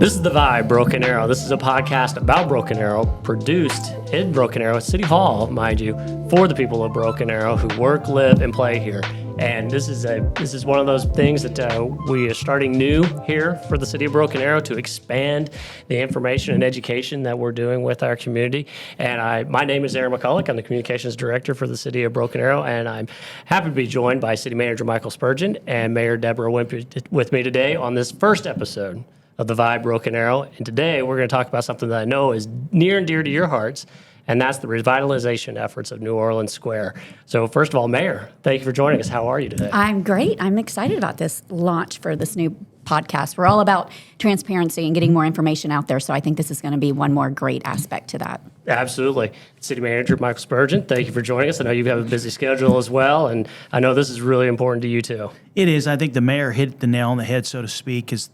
This is The Vibe, Broken Arrow. This is a podcast about Broken Arrow, produced in Broken Arrow at City Hall, mind you, for the people of Broken Arrow who work, live, and play here. And this is one of those things that we are starting new here for the city of Broken Arrow to expand the information and education that we're doing with our community. And my name is Aaron McCulloch. I'm the communications director for the city of Broken Arrow, and I'm happy to be joined by City Manager Michael Spurgeon and Mayor Debra Wimpee with me today on this first episode of The Vibe, Broken Arrow. And today we're going to talk about something that I know is near and dear to your hearts, and that's the revitalization efforts of New Orleans Square. So first of all, Mayor, thank you for joining us. How are you today? I'm great. I'm excited about this launch for this new podcast. We're all about transparency and getting more information out there, so I think this is going to be one more great aspect to that. Absolutely. City Manager Michael Spurgeon, thank you for joining us. I know you have a busy schedule as well, and I know this is really important to you too. It is. I think the mayor hit the nail on the head, so to speak, because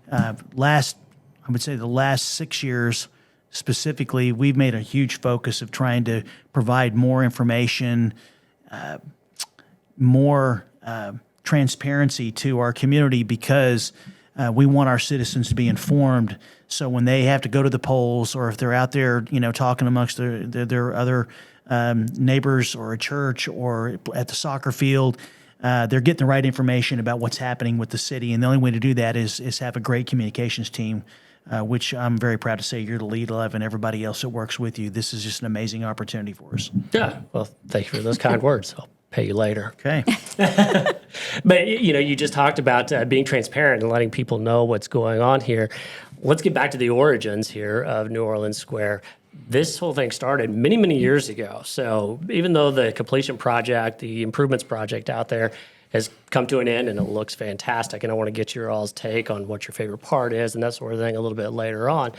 the last 6 years specifically, we've made a huge focus of trying to provide more information, more transparency to our community, because we want our citizens to be informed. So when they have to go to the polls, or if they're out there, talking amongst their other neighbors or a church or at the soccer field, they're getting the right information about what's happening with the city. And the only way to do that is have a great communications team, which I'm very proud to say you're the lead of, and everybody else that works with you. This is just an amazing opportunity for us. Yeah, well, thank you for those kind words. I'll pay you later. Okay. But, you just talked about being transparent and letting people know what's going on here. Let's get back to the origins here of New Orleans Square. This whole thing started many, many years ago. So even though the completion project, the improvements project out there has come to an end and it looks fantastic, and I want to get your all's take on what your favorite part is and that sort of thing a little bit later on.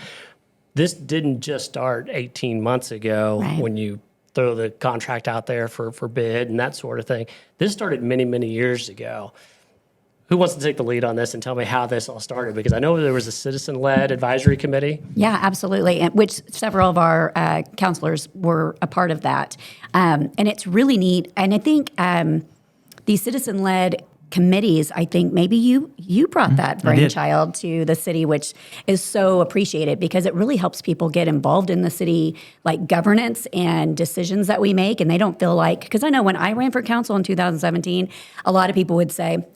This didn't just start 18 months ago when you throw the contract out there for bid and that sort of thing. This started many, many years ago. Who wants to take the lead on this and tell me how this all started? Because I know there was a citizen-led advisory committee. Yeah, absolutely, which several of our counselors were a part of that. And it's really neat. And I think these citizen-led committees, I think maybe you brought that brainchild to the city, which is so appreciated because it really helps people get involved in the city, like governance and decisions that we make. And they don't feel like, because I know when I ran for council in 2017, a lot of people would say,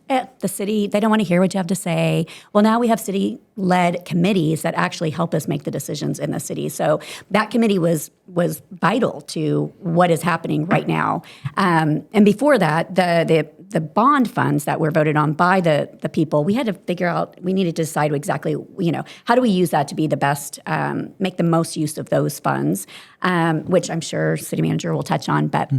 the city, they don't want to hear what you have to say. Well, now we have city-led committees that actually help us make the decisions in the city. So that committee was vital to what is happening right now. And before that, the bond funds that were voted on by the people, we had to figure out, we needed to decide exactly, how do we use that to be the best, make the most use of those funds, which I'm sure city manager will touch on. But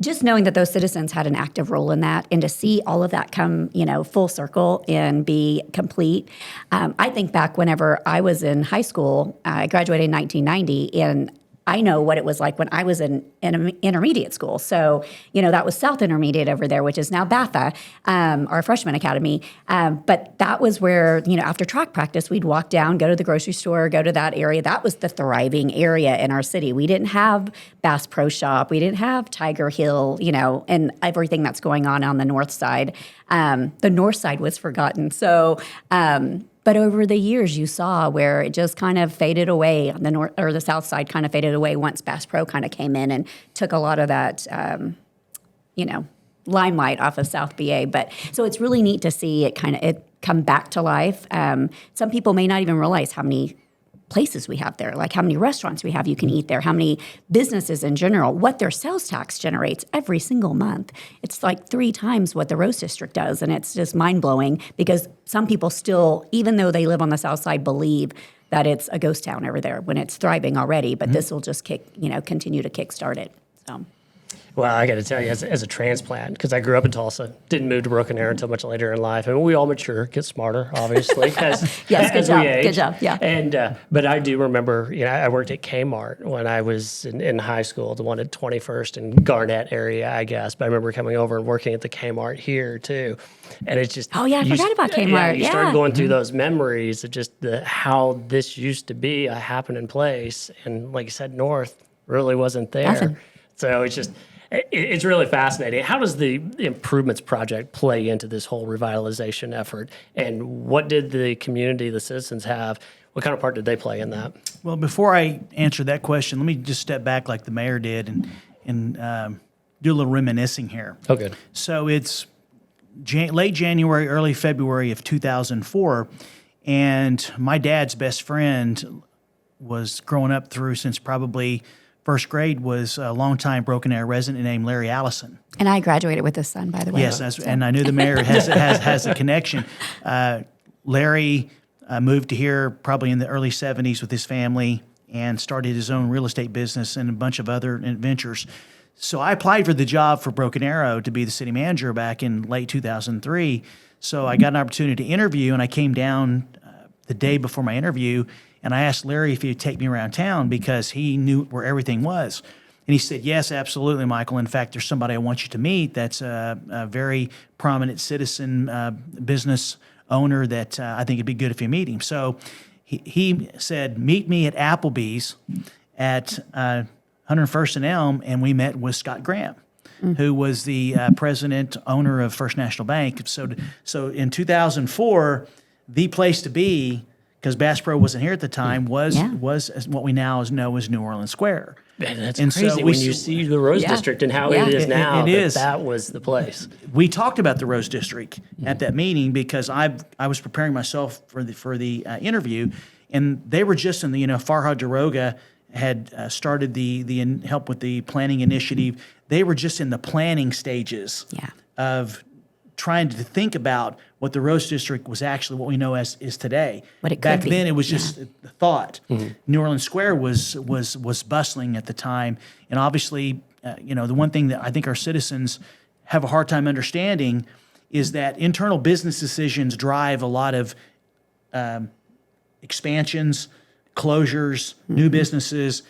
just knowing that those citizens had an active role in that, and to see all of that come, full circle and be complete. I think back whenever I was in high school, I graduated in 1990, and I know what it was like when I was in intermediate school. So, that was South Intermediate over there, which is now BAFA, our freshman academy. But that was where, after track practice, we'd walk down, go to the grocery store, go to that area. That was the thriving area in our city. We didn't have Bass Pro Shop. We didn't have Tiger Hill, and everything that's going on the north side. The north side was forgotten. So, but over the years, you saw where it just kind of faded away. The north or the south side kind of faded away once Bass Pro kind of came in and took a lot of that, limelight off of South BA. But so it's really neat to see it come back to life. Some people may not even realize how many places we have there, like how many restaurants we have you can eat there, how many businesses in general, what their sales tax generates every single month. It's like 3 times what the Rose District does, and it's just mind-blowing because some people still, even though they live on the south side, believe that it's a ghost town over there when it's thriving already, but this will just continue to kickstart it. So. Well, I got to tell you, as a transplant, because I grew up in Tulsa, didn't move to Broken Arrow until much later in life. And we all mature, get smarter, obviously, as we age. Good job, yeah. And but I do remember, I worked at Kmart when I was in high school, the one at 21st and Garnett area, I guess. But I remember coming over and working at the Kmart here too. And it's just I forgot about Kmart. You start going through those memories of just how this used to be a happening place, and like you said, north really wasn't there. Nothing. So it's just. It's really fascinating. How does the improvements project play into this whole revitalization effort? And what did the community, the citizens have? What kind of part did they play in that? Well, before I answer that question, let me just step back like the mayor did and do a little reminiscing here. Oh, good. So it's late January, early February of 2004, and my dad's best friend was growing up through since probably first grade was a longtime Broken Arrow resident named Larry Allison. And I graduated with his son, by the way. Yes, and I knew the mayor has a connection. Larry moved to here probably in the early 70s with his family and started his own real estate business and a bunch of other ventures. So I applied for the job for Broken Arrow to be the city manager back in late 2003. So I got an opportunity to interview, and I came down the day before my interview, and I asked Larry if he would take me around town because he knew where everything was. And he said, yes, absolutely, Michael. In fact, there's somebody I want you to meet that's a very prominent citizen business owner that I think it'd be good if you meet him. So he said, meet me at Applebee's at 101st and Elm, and we met with Scott Graham, who was the president, owner of First National Bank. So in 2004, the place to be, because Bass Pro wasn't here at the time, was what we now know as New Orleans Square. Man, that's And crazy so when you see the Rose District and how it is now. That was the place. We talked about the Rose District at that meeting because I was preparing myself for the interview, and they were just in the Farhad Daroga had started the help with the planning initiative. They were just in the planning stages of trying to think about what the Rose District was actually what we know as is today. What it Back could be. then, it was just the thought. New Orleans Square was bustling at the time, and obviously, the one thing that I think our citizens have a hard time understanding is that internal business decisions drive a lot of expansions, closures, new businesses.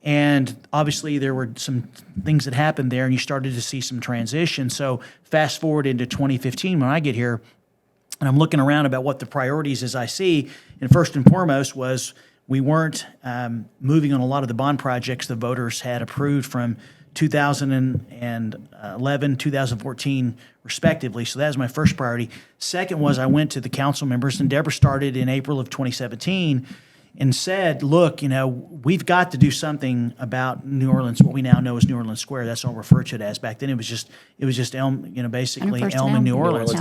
And obviously there were some things that happened there and you started to see some transition. So fast forward into 2015 when I get here and I'm looking around about what the priorities as I see. And first and foremost was we weren't moving on a lot of the bond projects the voters had approved from 2011, 2014, respectively. So that was my first priority. Second was I went to the council members, and Debra started in April of 2017 and said, look, we've got to do something about New Orleans, what we now know as New Orleans Square. That's all referred to it as. Back then it was just Elm, basically Elm and New Orleans.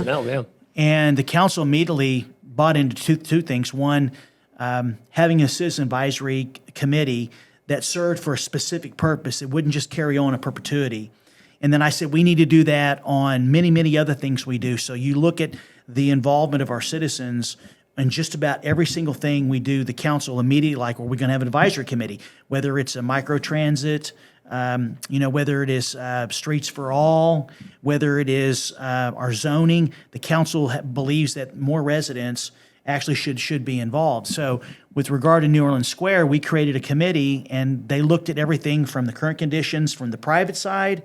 And the council immediately bought into two things. One, having a citizen advisory committee that served for a specific purpose. It wouldn't just carry on a perpetuity. And then I said, we need to do that on many, many other things we do. So you look at the involvement of our citizens and just about every single thing we do, the council immediately well, we're going to have an advisory committee, whether it's a microtransit, whether it is streets for all, whether it is our zoning. The council believes that more residents actually should be involved. So with regard to New Orleans Square, we created a committee, and they looked at everything from the current conditions from the private side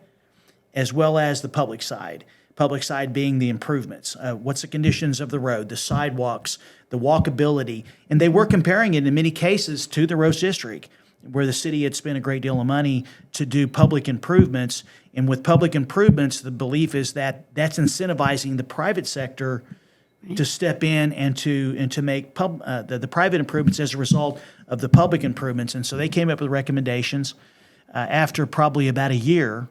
as well as the public side. Public side being the improvements. What's the conditions of the road, the sidewalks, the walkability. And they were comparing it in many cases to the Rose District, where the city had spent a great deal of money to do public improvements. And with public improvements, the belief is that that's incentivizing the private sector to step in and to make the private improvements as a result of the public improvements. And so they came up with recommendations after probably about a year.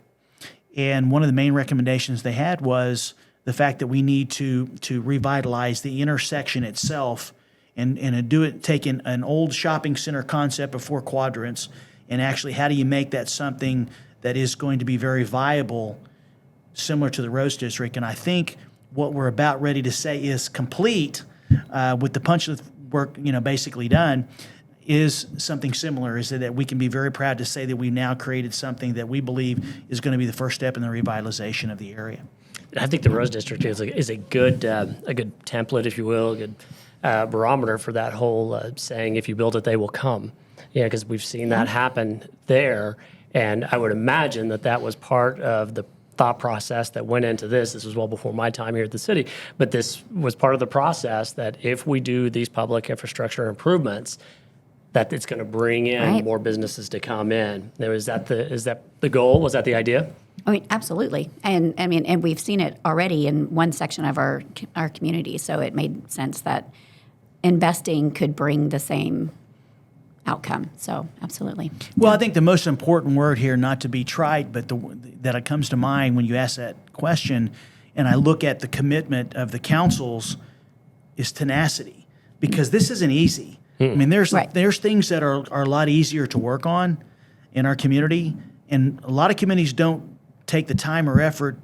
And one of the main recommendations they had was the fact that we need to revitalize the intersection itself and take an old shopping center concept of 4 quadrants and actually how do you make that something that is going to be very viable, similar to the Rose District. And I think what we're about ready to say is complete with the punch list work, basically done, is something similar, is that we can be very proud to say that we now created something that we believe is going to be the first step in the revitalization of the area. I think the Rose District is a good template, if you will, a good barometer for that whole saying, if you build it, they will come. Yeah, because we've seen that happen there. And I would imagine that was part of the thought process that went into this. This was well before my time here at the city, but this was part of the process that if we do these public infrastructure improvements, that it's going to bring in more businesses to come in. Now, is that the goal? Was that the idea? I mean, absolutely. And I mean, and we've seen it already in one section of our community. So it made sense that investing could bring the same outcome. So absolutely. Well, I think the most important word here, not to be trite, but that it comes to mind when you ask that question, and I look at the commitment of the councils, is tenacity, because this isn't easy. I mean, there's things that are a lot easier to work on in our community, and a lot of communities don't take the time or effort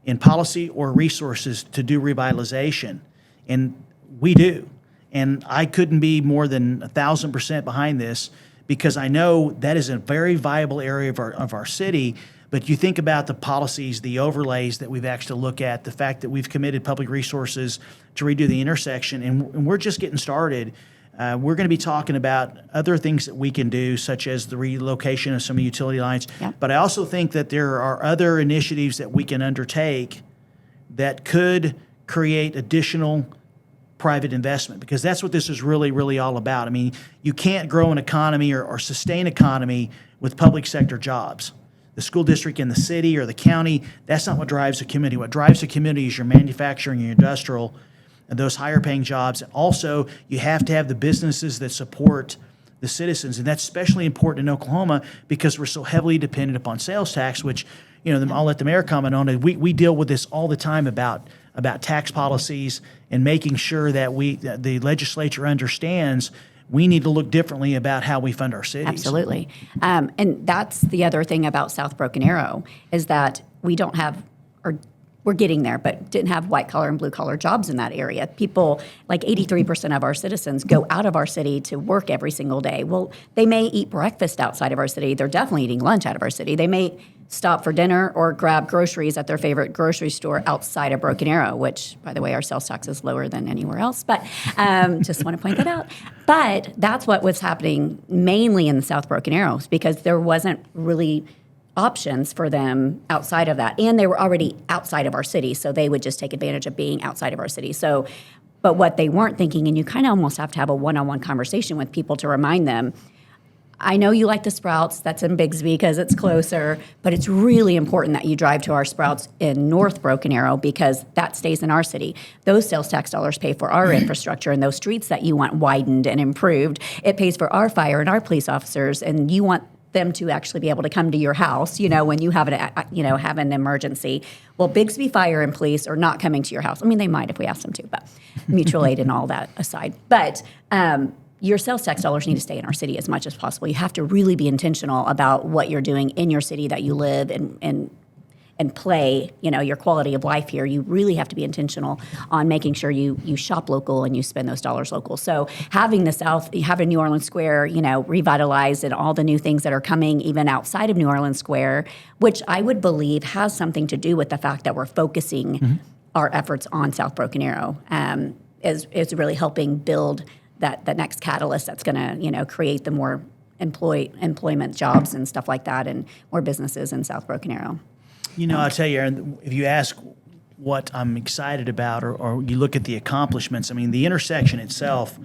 in policy or resources to do revitalization, and we do. And I couldn't be more than 1,000% behind this, because I know that is a very viable area of our city. But you think about the policies, the overlays that we've actually looked at, the fact that we've committed public resources to redo the intersection, and we're just getting started. We're going to be talking about other things that we can do, such as the relocation of some of the utility lines. Yep. But I also think that there are other initiatives that we can undertake that could create additional private investment, because that's what this is really, really all about. I mean, you can't grow an economy or sustain economy with public sector jobs. The school district in the city or the county, that's not what drives a community. What drives a community is your manufacturing, your industrial, and those higher paying jobs. Also, you have to have the businesses that support the citizens, and that's especially important in Oklahoma because we're so heavily dependent upon sales tax, which, I'll let the mayor comment on it. We deal with this all the time about tax policies and making sure that the legislature understands we need to look differently about how we fund our cities. Absolutely. And that's the other thing about South Broken Arrow, is that we don't have, or we're getting there, but didn't have white collar and blue collar jobs in that area. People, like 83% of our citizens, go out of our city to work every single day. Well, they may eat breakfast outside of our city. They're definitely eating lunch out of our city. They may stop for dinner or grab groceries at their favorite grocery store outside of Broken Arrow, which, by the way, our sales tax is lower than anywhere else. But just want to point that out. But that's what was happening mainly in the South Broken Arrows, because there wasn't really options for them outside of that. And they were already outside of our city, so they would just take advantage of being outside of our city. So, but what they weren't thinking, and you kind of almost have to have a one-on-one conversation with people to remind them, I know you like the Sprouts, that's in Bigsby because it's closer, but it's really important that you drive to our Sprouts in North Broken Arrow because that stays in our city. Those sales tax dollars pay for our infrastructure and those streets that you want widened and improved. It pays for our fire and our police officers, and you want them to actually be able to come to your house, when you have an emergency. Well, Bigsby Fire and Police are not coming to your house. I mean, they might if we ask them to, but mutual aid and all that aside. But your sales tax dollars need to stay in our city as much as possible. You have to really be intentional about what you're doing in your city that you live and play, your quality of life here. You really have to be intentional on making sure you shop local and you spend those dollars local. So having the South, having New Orleans Square, revitalized, and all the new things that are coming even outside of New Orleans Square, which I would believe has something to do with the fact that we're focusing our efforts on South Broken Arrow, is really helping build that next catalyst that's going to, create the more employment jobs and stuff like that, and more businesses in South Broken Arrow. I'll tell you, Aaron, if you ask what I'm excited about, or you look at the accomplishments, I mean, the intersection itself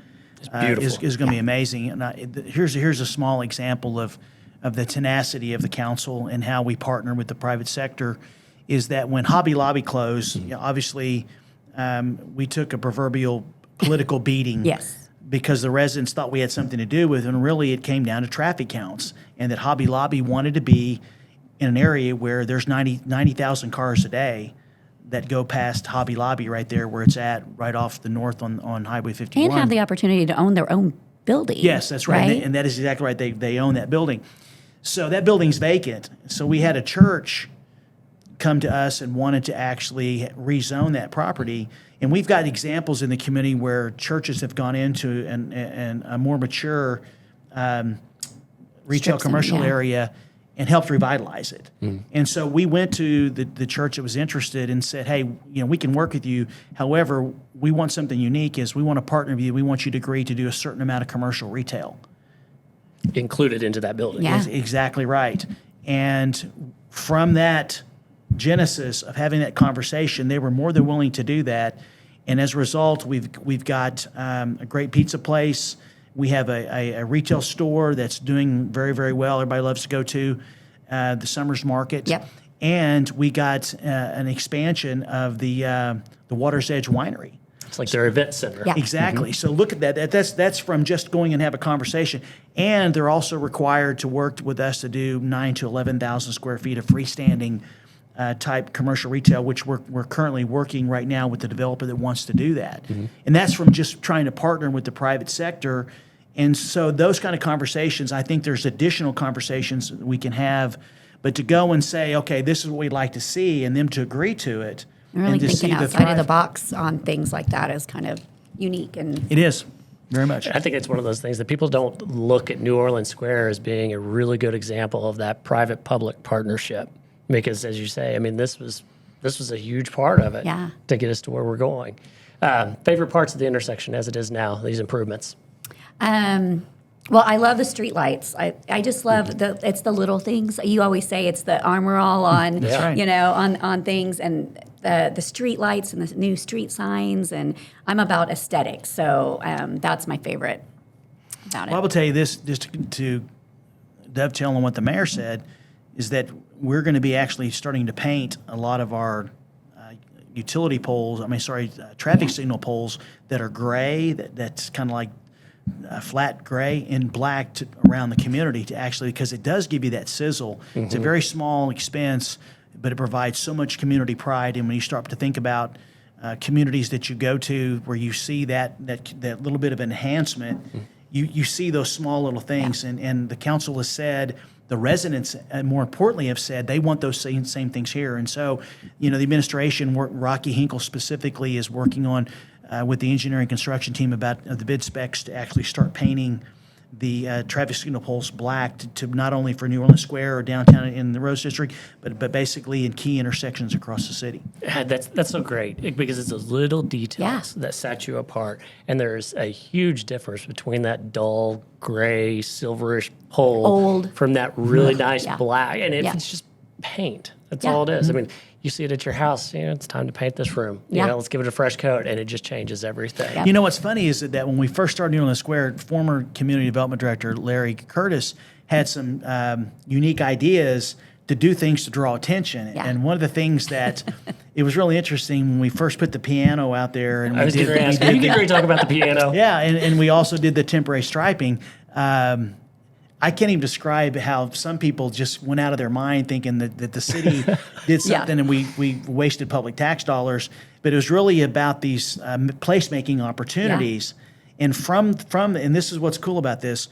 is going to be amazing. And here's a small example of the tenacity of the council and how we partner with the private sector, is that when Hobby Lobby closed, obviously we took a proverbial political beating. Yes. Because the residents thought we had something to do with it, and really it came down to traffic counts, and that Hobby Lobby wanted to be in an area where there's 90,000 cars a day that go past Hobby Lobby right there where it's at, right off the north on Highway 51. And have the opportunity to own their own building. Yes, that's right. And that is exactly right. They own that building. So that building's vacant. So we had a church come to us and wanted to actually rezone that property. And we've got examples in the community where churches have gone into a more mature retail commercial area and helped revitalize it. And so we went to the church that was interested and said, hey, we can work with you. However, we want something unique, is we want to partner with you. We want you to agree to do a certain amount of commercial retail. Included into that building. Yeah. That's exactly right. And from that genesis of having that conversation, they were more than willing to do that. And as a result, we've got a great pizza place. We have a retail store that's doing very, very well. Everybody loves to go to the Summers Market. Yep. and we got an expansion of the Water's Edge Winery. It's like their event center. Yeah. Exactly. So look at that. That's from just going and have a conversation. And they're also required to work with us to do 9,000 to 11,000 square feet of freestanding type commercial retail, which we're currently working right now with the developer that wants to do that. And that's from just trying to partner with the private sector. And so those kind of conversations, I think there's additional conversations we can have. But to go and say, okay, this is what we'd like to see, and them to agree to it. I'm really and to thinking see outside of the box on things like that is kind of unique. And It is, very much. I think it's one of those things that people don't look at New Orleans Square as being a really good example of that private-public partnership. Because, as you say, I mean, this was a huge part of it to get us to where we're going. Favorite parts of the intersection as it is now, these improvements? Well, I love the street lights. I just love it's the little things. You always say it's the armor all on, right. on things, and the street lights and the new street signs. And I'm about aesthetics, so that's my favorite about it. Well, I will tell you this, just to dovetail on what the mayor said, is that we're going to be actually starting to paint a lot of our traffic signal poles that are gray, that's kind of like flat gray and black around the community to actually, because it does give you that sizzle. It's a very small expense, but it provides so much community pride. And when you start to think about communities that you go to where you see that little bit of enhancement, you see those small little things. And the council has said, the residents, more importantly, have said they want those same things here. And so, the administration, Rocky Hinkle specifically, is working on with the engineering construction team about the bid specs to actually start painting the traffic signal poles black to not only for New Orleans Square or downtown in the Rose District, but basically in key intersections across the city. That's so great because it's those little details that set you apart. And there's a huge difference between that dull, gray, silverish pole from that really nice black. And if it's just paint, that's all it is. I mean, you see it at your house, it's time to paint this room. Let's give it a fresh coat, and it just changes everything. You know what's funny is that when we first started New Orleans Square, former community development director Larry Curtis had some unique ideas to do things to draw attention. And one of the things that it was really interesting when we first put the piano out there, and you can really talk about the piano. Yeah, and we also did the temporary striping. I can't even describe how some people just went out of their mind thinking that the city did something and we wasted public tax dollars. But it was really about these placemaking opportunities. And from and this is what's cool about this,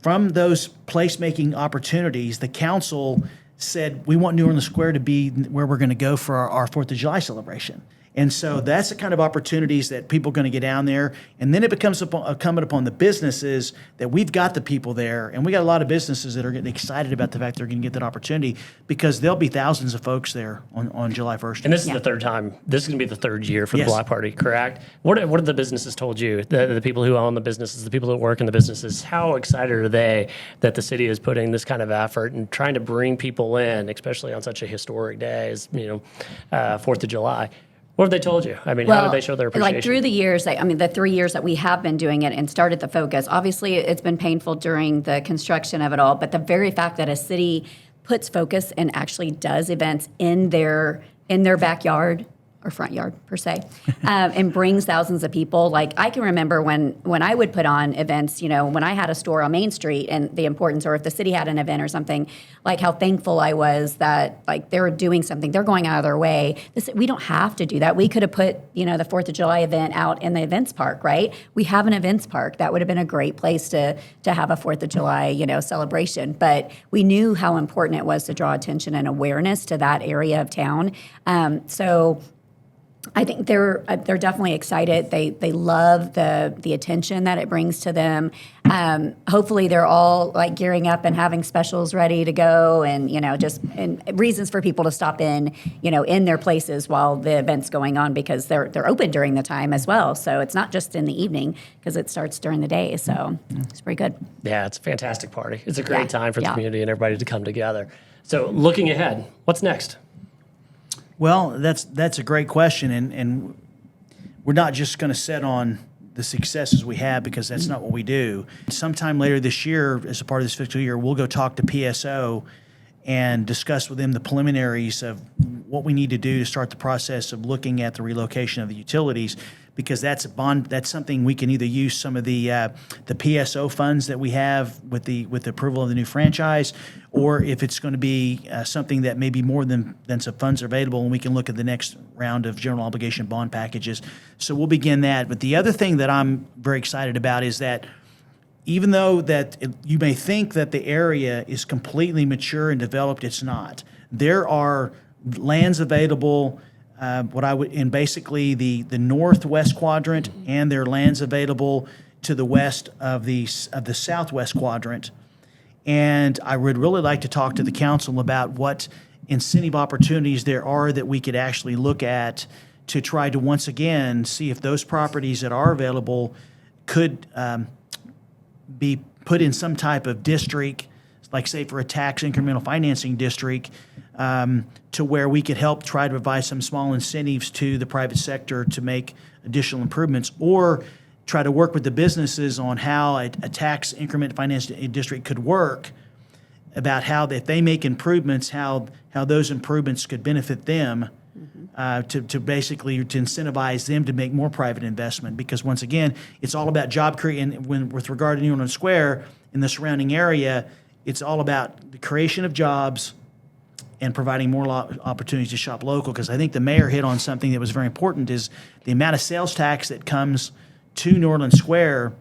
from those placemaking opportunities, the council said, we want New Orleans Square to be where we're going to go for our 4th of July celebration. And so that's the kind of opportunities that people are going to get down there. And then it becomes incumbent upon the businesses that we've got the people there. And we got a lot of businesses that are getting excited about the fact they're going to get that opportunity because there'll be thousands of folks there on July 1st. And this is the third time. This is going to be the third year for the block party, correct? What have the businesses told you? The people who own the businesses, the people that work in the businesses, how excited are they that the city is putting this kind of effort and trying to bring people in, especially on such a historic day as 4th of July? What have they told you? I mean, how did they show their appreciation? Like through the years, the 3 years that we have been doing it and started the focus, obviously it's been painful during the construction of it all, but the very fact that a city puts focus and actually does events in their backyard or front yard per se, and brings thousands of people. Like I can remember when I would put on events, when I had a store on Main Street and the importance, or if the city had an event or something, like how thankful I was that like they were doing something, they're going out of their way. We don't have to do that. We could have put, the 4th of July event out in the events park, right? We have an events park. That would have been a great place to have a 4th of July, celebration. But we knew how important it was to draw attention and awareness to that area of town. So I think they're definitely excited. They love the attention that it brings to them. Hopefully, they're all like gearing up and having specials ready to go, and and reasons for people to stop in their places while the event's going on because they're open during the time as well. So it's not just in the evening because it starts during the day. So it's pretty good. Yeah, it's a fantastic party. It's a great time for the community and everybody to come together. So looking ahead, what's next? Well, that's a great question, and we're not just going to set on the successes we have because that's not what we do. Sometime later this year, as a part of this fiscal year, we'll go talk to PSO and discuss with them the preliminaries of what we need to do to start the process of looking at the relocation of the utilities, because that's something we can either use some of the PSO funds that we have with the approval of the new franchise, or if it's going to be something that may be more than some funds are available, and we can look at the next round of general obligation bond packages. So we'll begin that. But the other thing that I'm very excited about is that even though you may think that the area is completely mature and developed, it's not. There are lands available, in basically the northwest quadrant, and there are lands available to the west of the southwest quadrant. And I would really like to talk to the council about what incentive opportunities there are that we could actually look at to try to once again see if those properties that are available could be put in some type of district, like say for a tax incremental financing district, to where we could help try to provide some small incentives to the private sector to make additional improvements, or try to work with the businesses on how a tax increment finance district could work, about how if they make improvements, how those improvements could benefit them, to basically to incentivize them to make more private investment. Because once again, it's all about job creation. With regard to New Orleans Square and the surrounding area, it's all about the creation of jobs and providing more opportunities to shop local. Because I think the mayor hit on something that was very important, is the amount of sales tax that comes to New Orleans Square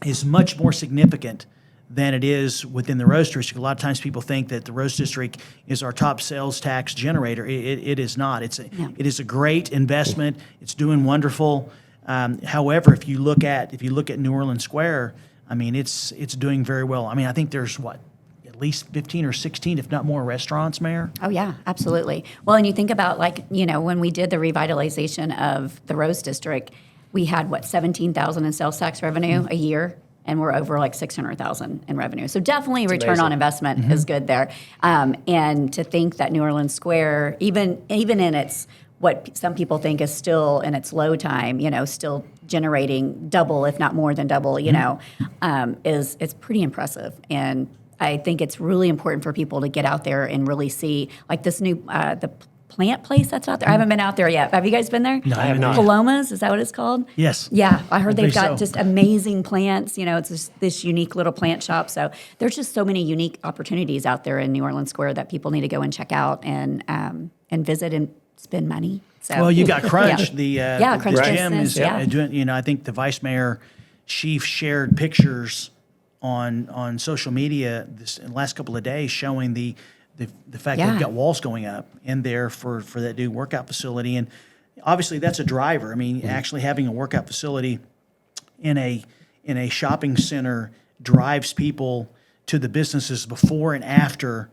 is much more significant than it is within the Rose District. A lot of times people think that the Rose District is our top sales tax generator. It is not. It is a great investment. It's doing wonderful. However, if you look at New Orleans Square, I mean, it's doing very well. I mean, I think there's at least 15 or 16, if not more, restaurants, Mayor? Oh, yeah, absolutely. Well, and you think about, when we did the revitalization of the Rose District, we had, $17,000 in sales tax revenue a year, and we're over $600,000 in revenue. So definitely return on investment is good there. And to think that New Orleans Square, even in its, what some people think is still in its low time, still generating double, if not more than double, it's pretty impressive. And I think it's really important for people to get out there and really see, like this new, the plant place that's out there. I haven't been out there yet. Have you guys been there? No, I have not. Palomas, is that what it's called? Yes. Yeah, I heard they've got so. just amazing plants. It's just this unique little plant shop. So there's just so many unique opportunities out there in New Orleans Square that people need to go and check out and visit and spend money. So, well, you got Crunch. Yeah. The Crunch gym business, is doing. I think the vice mayor, she shared pictures on social media in the last couple of days showing the fact that they've got walls going up in there for that new workout facility. And obviously that's a driver. I mean, actually having a workout facility in a shopping center drives people to the businesses before and after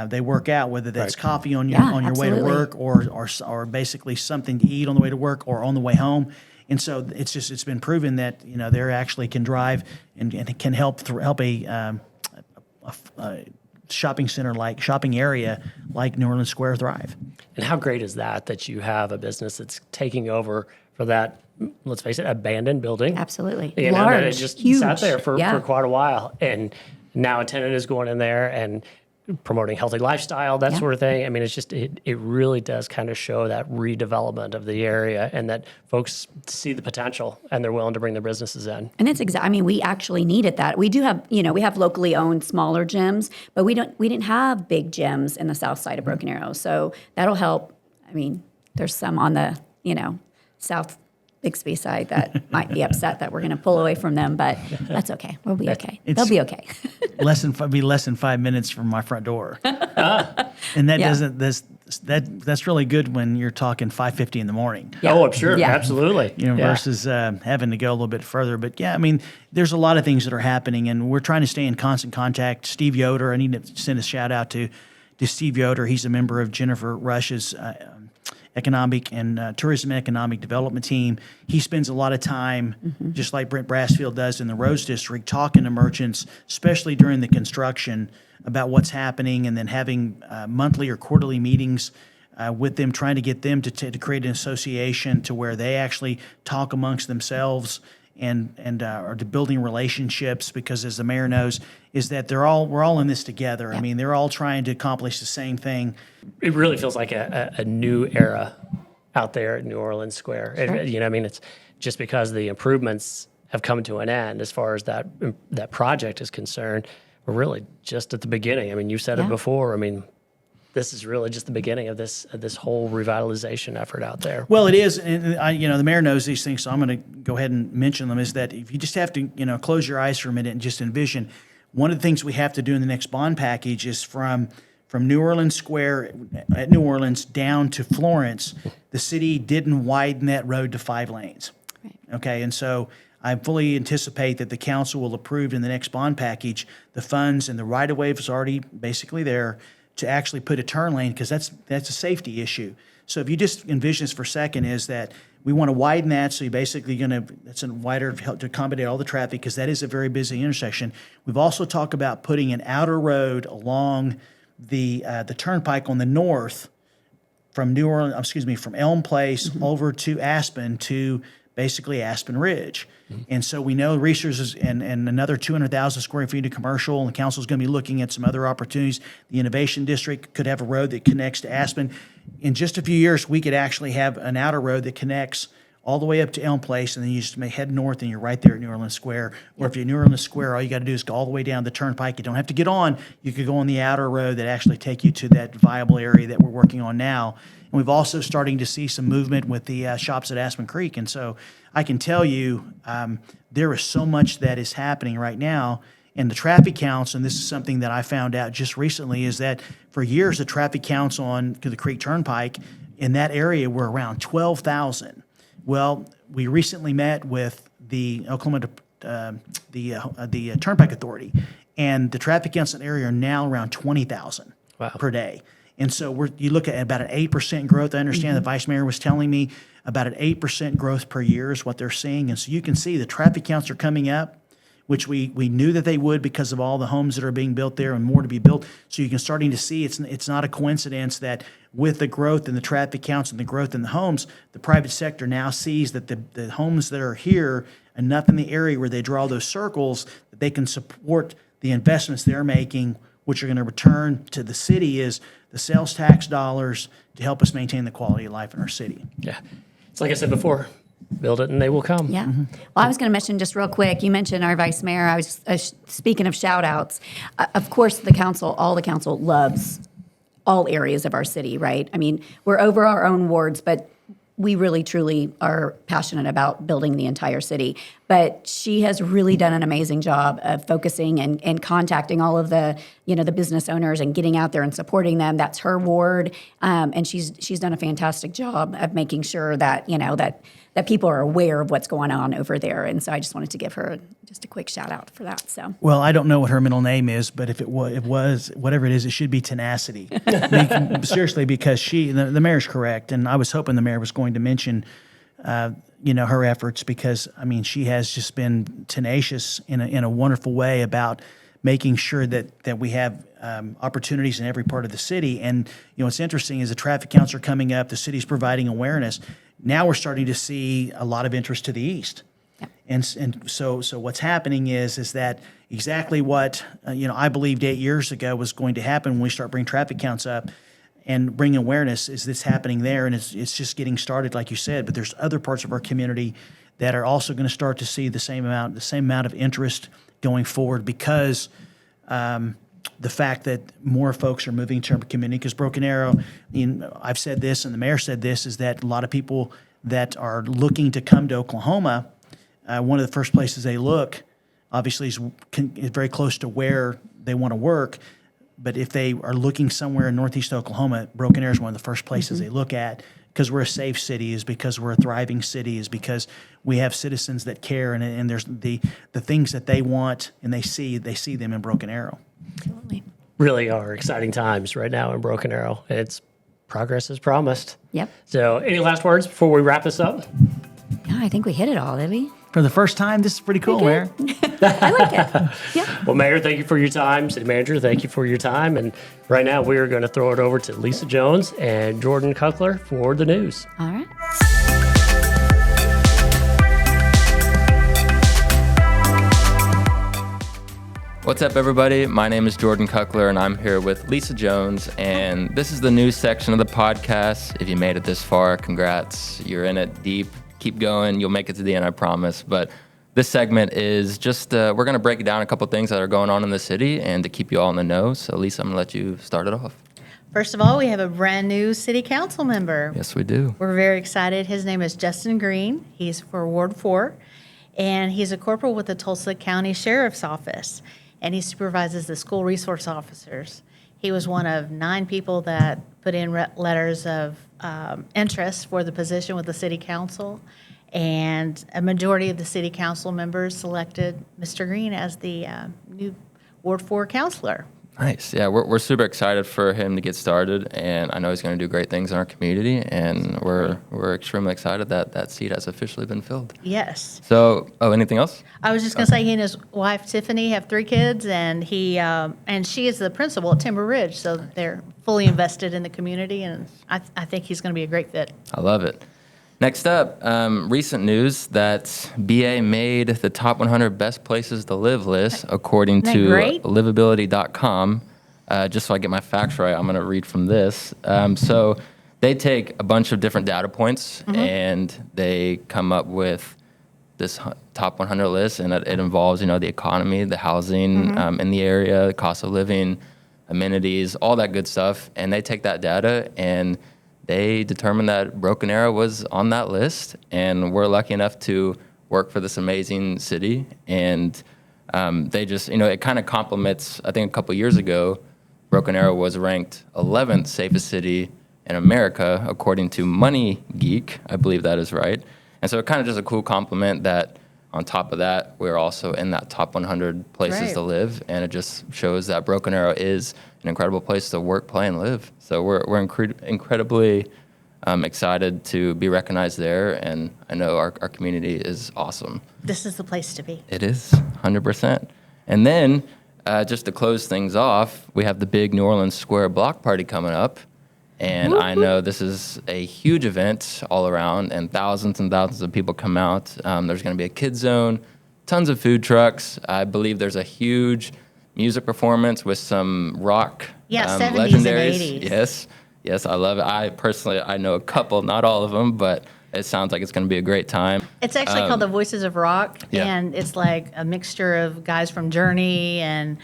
they work out, whether that's coffee on your way to work or basically something to eat on the way to work or on the way home. And so it's been proven that they actually can drive and it can help a shopping area like New Orleans Square thrive. And how great is that you have a business that's taking over for that, let's face it, abandoned building. Absolutely. Large, it just huge. sat there for quite a while. And now a tenant is going in there and promoting healthy lifestyle, that sort of thing. I mean, it's just, it really does kind of show that redevelopment of the area and that folks see the potential and they're willing to bring their businesses in. And it's we actually needed that. We do have, we have locally owned smaller gyms, but we didn't have big gyms in the south side of Broken Arrow. So that'll help. I mean, there's some on the, south Bixby side that might be upset that we're going to pull away from them, but that's okay. We'll be okay. They'll be okay. less than 5 minutes from my front door. And that that's really good when you're talking 5:50 in the morning. Yeah. Oh, I'm sure. Yeah. Absolutely. Versus having to go a little bit further. But I mean, there's a lot of things that are happening, and we're trying to stay in constant contact. Steve Yoder, I need to send a shout out to Steve Yoder. He's a member of Jennifer Rush's economic and tourism and economic development team. He spends a lot of time, just like Brent Brassfield does in the Rose District, talking to merchants, especially during the construction, about what's happening, and then having monthly or quarterly meetings with them, trying to get them to create an association to where they actually talk amongst themselves or to building relationships, because as the mayor knows, is that we're all in this together. I mean, they're all trying to accomplish the same thing. It really feels like a new era out there at New Orleans Square. Sure. I mean, it's just because the improvements have come to an end as far as that project is concerned. We're really just at the beginning. I mean, you said it before. I mean, this is really just the beginning of this whole revitalization effort out there. Well, it is, and the mayor knows these things, so I'm going to go ahead and mention them. Is that if you just have to, close your eyes for a minute and just envision, one of the things we have to do in the next bond package is from New Orleans Square at New Orleans down to Florence, the city didn't widen that road to 5 lanes. Right. Okay, and so I fully anticipate that the council will approve in the next bond package the funds, and the right-of-way is already basically there to actually put a turn lane, because that's a safety issue. So if you just envision this for a second, is that we want to widen that, so you're basically that's a wider to accommodate all the traffic, because that is a very busy intersection. We've also talked about putting an outer road along the turnpike on the north from from Elm Place over to Aspen to basically Aspen Ridge. And so we know resources and another 200,000 square feet of commercial, and the council is going to be looking at some other opportunities. The Innovation District could have a road that connects to Aspen. In just a few years, we could actually have an outer road that connects all the way up to Elm Place, and then you just may head north and you're right there at New Orleans Square. Or if you're at New Orleans Square, all you got to do is go all the way down the turnpike. You don't have to get on. You could go on the outer road that actually take you to that viable area that we're working on now. And we've also starting to see some movement with the shops at Aspen Creek. And so I can tell you there is so much that is happening right now. And the traffic counts, and this is something that I found out just recently, is that for years the traffic counts on the Creek Turnpike in that area were around 12,000. Well, we recently met with the Oklahoma the Turnpike Authority, and the traffic counts in the area are now around 20,000 per day. And so you look at about an 8% growth. I understand the vice mayor was telling me about an 8% growth per year is what they're seeing. And so you can see the traffic counts are coming up, which we knew that they would because of all the homes that are being built there and more to be built. So you can starting to see it's not a coincidence that with the growth in the traffic counts and the growth in the homes, the private sector now sees that the homes that are here, enough in the area where they draw those circles, that they can support the investments they're making, which are going to return to the city is the sales tax dollars to help us maintain the quality of life in our city. Yeah. It's like I said before, build it and they will come. Yeah. Well, I was going to mention just real quick, you mentioned our vice mayor. I was speaking of shout outs. Of course, all the council loves all areas of our city, right? I mean, we're over our own wards, but we really, truly are passionate about building the entire city. But she has really done an amazing job of focusing and contacting all of the, the business owners and getting out there and supporting them. That's her ward. And she's done a fantastic job of making sure that, that people are aware of what's going on over there. And so I just wanted to give her just a quick shout out for that. So, well, I don't know what her middle name is, but if it was whatever it is, it should be Tenacity. Seriously, because the mayor's correct, and I was hoping the mayor was going to mention, her efforts, because I mean she has just been tenacious in a wonderful way about making sure that we have opportunities in every part of the city. And what's interesting is the traffic counts are coming up. The city's providing awareness. Now we're starting to see a lot of interest to the east. Yep. And so what's happening is that exactly what I believed 8 years ago was going to happen when we start bringing traffic counts up and bring awareness, is this happening there, and it's just getting started, like you said. But there's other parts of our community that are also going to start to see the same amount of interest going forward, because the fact that more folks are moving to our community. Because Broken Arrow, I've said this, and the mayor said this, is that a lot of people that are looking to come to Oklahoma, one of the first places they look, obviously, is very close to where they want to work. But if they are looking somewhere in northeast Oklahoma, Broken Arrow is one of the first places they look at, because we're a safe city, is because we're a thriving city, is because we have citizens that care, and there's the things that they want and they see them in Broken Arrow. Absolutely. Really are exciting times right now in Broken Arrow. It's progress is promised. Yep. So any last words before we wrap this up? No, I think we hit it all, did we? For the first time, this is pretty cool, Mayor. I like it. Yeah. Well, Mayor, thank you for your time. City Manager, thank you for your time. And right now, we are going to throw it over to Lisa Jones and Jordan Kuckler for the news. All right. What's up, everybody? My name is Jordan Kuckler, and I'm here with Lisa Jones, and this is the news section of the podcast. If you made it this far, congrats. You're in it deep. Keep going. You'll make it to the end, I promise. But this segment is just, we're going to break down a couple things that are going on in the city and to keep you all in the know. So, Lisa, I'm going to let you start it off. First of all, we have a brand new city council member. Yes, we do. We're very excited. His name is Justin Green. He's for Ward 4, and he's a corporal with the Tulsa County Sheriff's Office, and he supervises the school resource officers. He was one of 9 people that put in letters of interest for the position with the city council, and a majority of the city council members selected Mr. Green as the new Ward 4 counselor. Nice. Yeah, we're super excited for him to get started, and I know he's going to do great things in our community, and we're extremely excited that that seat has officially been filled. Yes. So, anything else? I was just going to say he and his wife Tiffany have 3 kids, and he and she is the principal at Timber Ridge, so they're fully invested in the community, and I think he's going to be a great fit. I love it. Next up, recent news that BA made the top 100 best places to live list according Isn't to that great? livability.com. Just so I get my facts right, I'm going to read from this. So they take a bunch of different data points and they come up with this top 100 list, and it involves, the economy, the housing in the area, the cost of living, amenities, all that good stuff. And they take that data and they determined that Broken Arrow was on that list, and we're lucky enough to work for this amazing city. And they just, it kind of complements, I think a couple years ago, Broken Arrow was ranked 11th safest city in America, according to Money Geek. I believe that is right. And so it kind of just a cool compliment that on top of that, we're also in that top 100 places Right. to live. And it just shows that Broken Arrow is an incredible place to work, play, and live. So we're incredibly excited to be recognized there. And I know our community is awesome. This is the place to be. It is, 100%. And then, just to close things off, we have the big New Orleans Square Block Party coming up. And I know this is a huge event all around, and thousands of people come out. There's going to be a kids zone, tons of food trucks. I believe there's a huge music performance with some rock 70s and legendaries. 80s. Yes, I love it. I know a couple, not all of them, but it sounds like it's going to be a great time. It's actually called the Voices of Rock, yeah. and it's like a mixture of guys from Journey and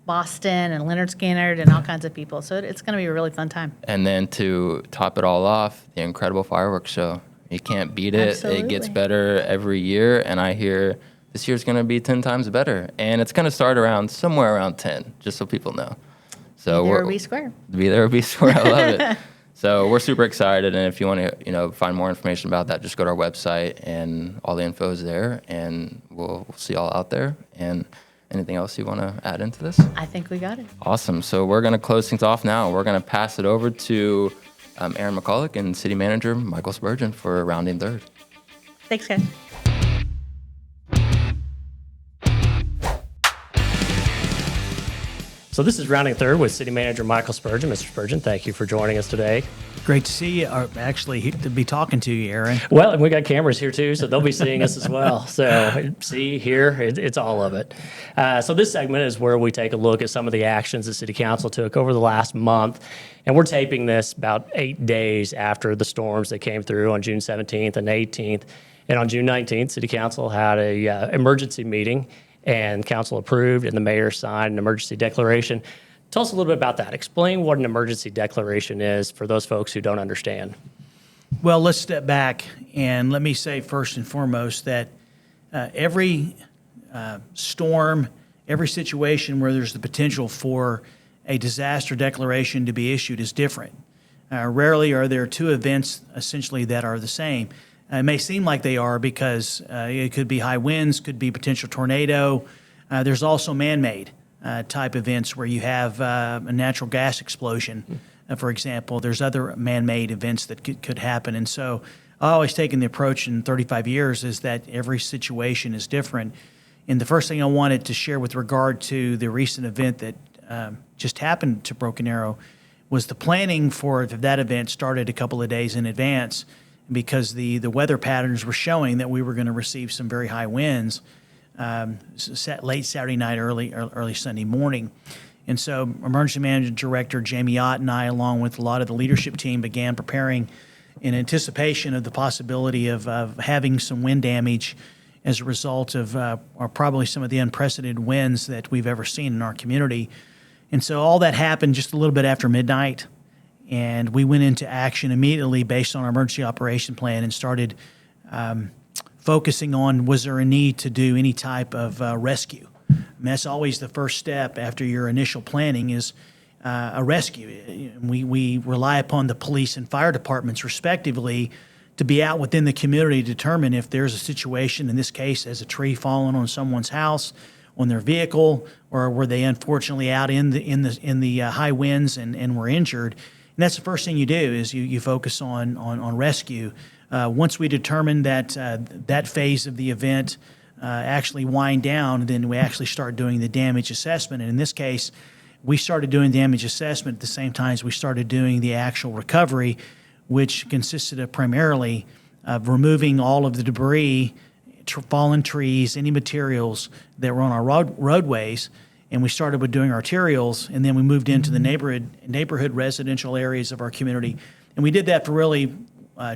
Boston and Leonard Skinner and all kinds of people. So it's going to be a really fun time. And then to top it all off, the incredible fireworks show. You can't beat it. Absolutely. It gets better every year, and I hear this year's going to be 10 times better. And it's going to start somewhere around 10, just so people know. So There be square. Be there or be square. I love it. So we're super excited, and if you want to, find more information about that, just go to our website, and all the info is there, and we'll see y'all out there. And anything else you want to add into this? I think we got it. Awesome. So we're going to close things off now. We're going to pass it over to Aaron McCulloch and City Manager Michael Spurgeon for rounding third. Thanks, guys. So this is rounding third with City Manager Michael Spurgeon. Mr. Spurgeon, thank you for joining us today. Great to see you, or actually to be talking to you, Aaron. Well, and we got cameras here too, so they'll be seeing us as well. So see, hear, it's all of it. So this segment is where we take a look at some of the actions the City Council took over the last month. And we're taping this about 8 days after the storms that came through on June 17th and 18th. And on June 19th, City Council had a emergency meeting, and council approved, and the mayor signed an emergency declaration. Tell us a little bit about that. Explain what an emergency declaration is for those folks who don't understand. Well, let's step back, and let me say first and foremost that every storm, every situation where there's the potential for a disaster declaration to be issued is different. Rarely are there 2 events essentially that are the same. It may seem like they are because it could be high winds, could be potential tornado. There's also man-made type events where you have a natural gas explosion, for example. There's other man-made events that could happen. And so I always taken the approach in 35 years is that every situation is different. And the first thing I wanted to share with regard to the recent event that just happened to Broken Arrow was the planning for that event started a couple of days in advance, because the weather patterns were showing that we were going to receive some very high winds. late Saturday night, early Sunday morning. And so Emergency Management Director Jamie Ott and I, along with a lot of the leadership team, began preparing in anticipation of the possibility of having some wind damage as a result of or probably some of the unprecedented winds that we've ever seen in our community. And so all that happened just a little bit after midnight, and we went into action immediately based on our emergency operation plan and started focusing on, was there a need to do any type of rescue? I mean, that's always the first step after your initial planning is a rescue. We rely upon the police and fire departments respectively to be out within the community to determine if there's a situation, in this case, as a tree fallen on someone's house, on their vehicle, or were they unfortunately out in the high winds and were injured. And that's the first thing you do is you focus on rescue. Once we determine that that phase of the event actually wind down, then we actually start doing the damage assessment. And in this case, we started doing damage assessment at the same time as we started doing the actual recovery, which consisted of primarily of removing all of the debris, fallen trees, any materials that were on our roadways. And we started with doing arterials, and then we moved into the neighborhood residential areas of our community. And we did that for really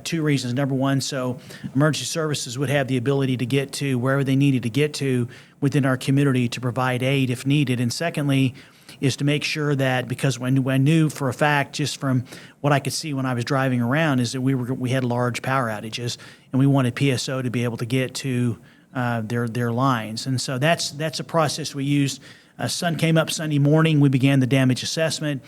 two reasons. Number one, so emergency services would have the ability to get to wherever they needed to get to within our community to provide aid if needed. And secondly, is to make sure that, because I knew for a fact, just from what I could see when I was driving around, is that we had large power outages, and we wanted PSO to be able to get to their lines. And so that's a process we used. Sun came up Sunday morning. We began the damage assessment.